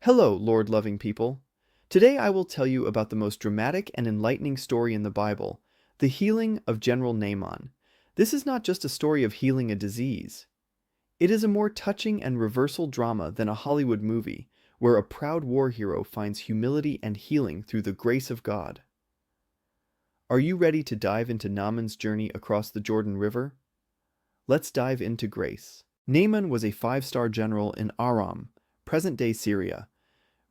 Hello, Lord-loving people. Today I will tell you about the most dramatic and enlightening story in the Bible, the healing of General Naaman. This is not just a story of healing a disease. It is a more touching and reversal drama than a Hollywood movie, where a proud war hero finds humility and healing through the grace of God. Are you ready to dive into Naaman's journey across the Jordan River? Let's dive into grace. Naaman was a five-star general in Aram, present-day Syria.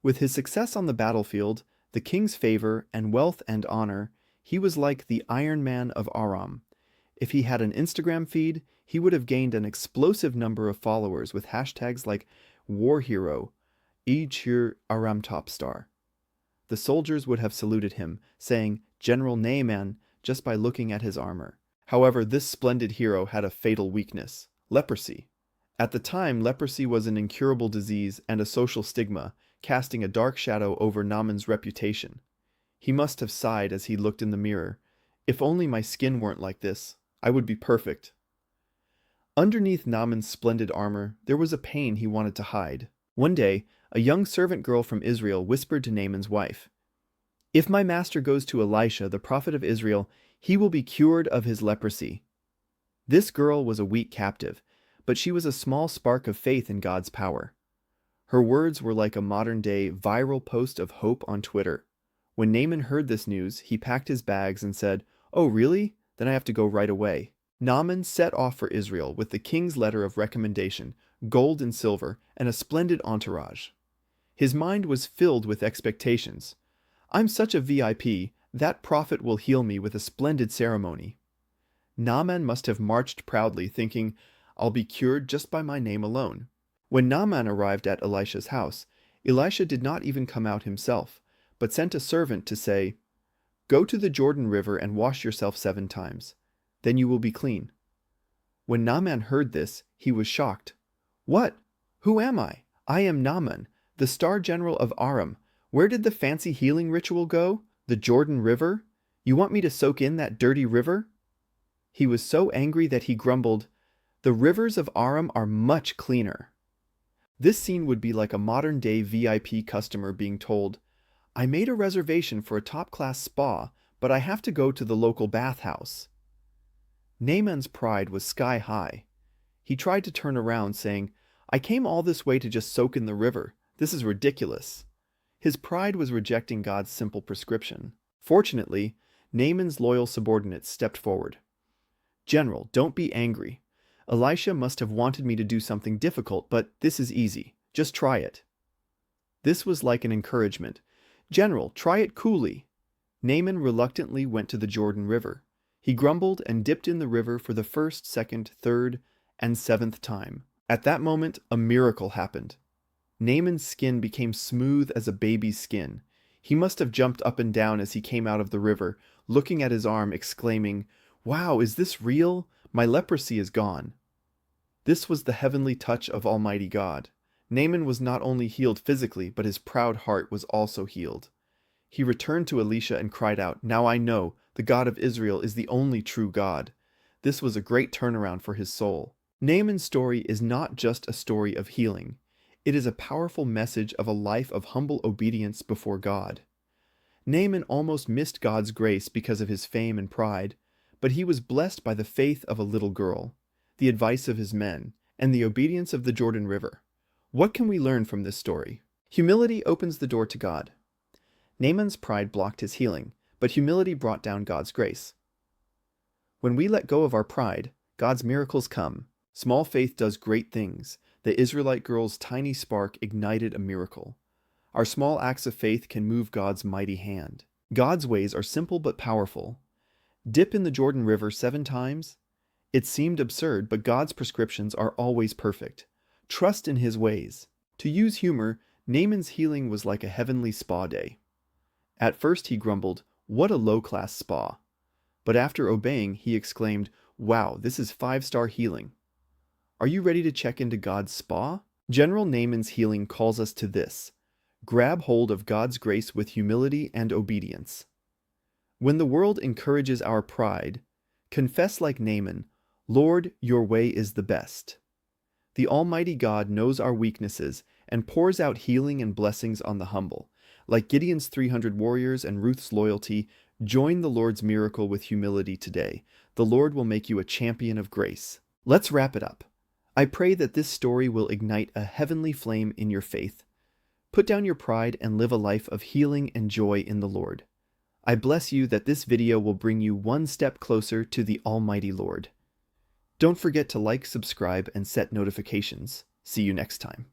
With his success on the battlefield, the king's favor, and wealth and honor, he was like the Iron Man of Aram. If he had an Instagram feed, he would have gained an explosive number of followers with hashtags like War Hero, Cheer Aram Top Star. The soldiers would have saluted him, saying, "General Naaman," just by looking at his armor. However, this splendid hero had a fatal weakness: leprosy. At the time, leprosy was an incurable disease and a social stigma, casting a dark shadow over Naaman's reputation. He must have sighed as he looked in the mirror. "If only my skin weren't like this, I would be perfect." Underneath Naaman's splendid armor, there was a pain he wanted to hide. One day, a young servant girl from Israel whispered to Naaman's wife, "If my master goes to Elisha, the prophet of Israel, he will be cured of his leprosy." This girl was a weak captive, but she was a small spark of faith in God's power. Her words were like a modern-day viral post of hope on Twitter. When Naaman heard this news, he packed his bags and said, "Oh, really? Then I have to go right away." Naaman set off for Israel with the king's letter of recommendation, gold and silver, and a splendid entourage. His mind was filled with expectations. "I'm such a VIP, that prophet will heal me with a splendid ceremony." Naaman must have marched proudly, thinking, "I'll be cured just by my name alone." When Naaman arrived at Elisha's house, Elisha did not even come out himself, but sent a servant to say, "Go to the Jordan River and wash yourself 7 times. Then you will be clean." When Naaman heard this, he was shocked. "What? Who am I? I am Naaman, the star general of Aram. Where did the fancy healing ritual go? The Jordan River? You want me to soak in that dirty river?" He was so angry that he grumbled, "The rivers of Aram are much cleaner." This scene would be like a modern-day VIP customer being told, "I made a reservation for a top-class spa, but I have to go to the local bathhouse." Naaman's pride was sky-high. He tried to turn around, saying, "I came all this way to just soak in the river. This is ridiculous." His pride was rejecting God's simple prescription. Fortunately, Naaman's loyal subordinates stepped forward. "General, don't be angry. Elisha must have wanted me to do something difficult, but this is easy. Just try it." This was like an encouragement. "General, try it coolly." Naaman reluctantly went to the Jordan River. He grumbled and dipped in the river for the first, second, third, and 7th time. At that moment, a miracle happened. Naaman's skin became smooth as a baby's skin. He must have jumped up and down as he came out of the river, looking at his arm, exclaiming, "Wow, is this real? My leprosy is gone." This was the heavenly touch of Almighty God. Naaman was not only healed physically, but his proud heart was also healed. He returned to Elisha and cried out, "Now I know, the God of Israel is the only true God." This was a great turnaround for his soul. Naaman's story is not just a story of healing. It is a powerful message of a life of humble obedience before God. Naaman almost missed God's grace because of his fame and pride, but he was blessed by the faith of a little girl, the advice of his men, and the obedience of the Jordan River. What can we learn from this story? Humility opens the door to God. Naaman's pride blocked his healing, but humility brought down God's grace. When we let go of our pride, God's miracles come. Small faith does great things. The Israelite girl's tiny spark ignited a miracle. Our small acts of faith can move God's mighty hand. God's ways are simple but powerful. Dip in the Jordan River 7 times? It seemed absurd, but God's prescriptions are always perfect. Trust in His ways. To use humor, Naaman's healing was like a heavenly spa day. At first he grumbled, "What a low-class spa." But after obeying, he exclaimed, "Wow, this is 5-star healing." Are you ready to check into God's spa? General Naaman's healing calls us to this: grab hold of God's grace with humility and obedience. When the world encourages our pride, confess like Naaman, "Lord, your way is the best." The Almighty God knows our weaknesses, and pours out healing and blessings on the humble. Like Gideon's 300 warriors and Ruth's loyalty, join the Lord's miracle with humility today. The Lord will make you a champion of grace. Let's wrap it up. I pray that this story will ignite a heavenly flame in your faith. Put down your pride and live a life of healing and joy in the Lord. I bless you that this video will bring you one step closer to the Almighty Lord. Don't forget to like, subscribe, and set notifications. See you next time.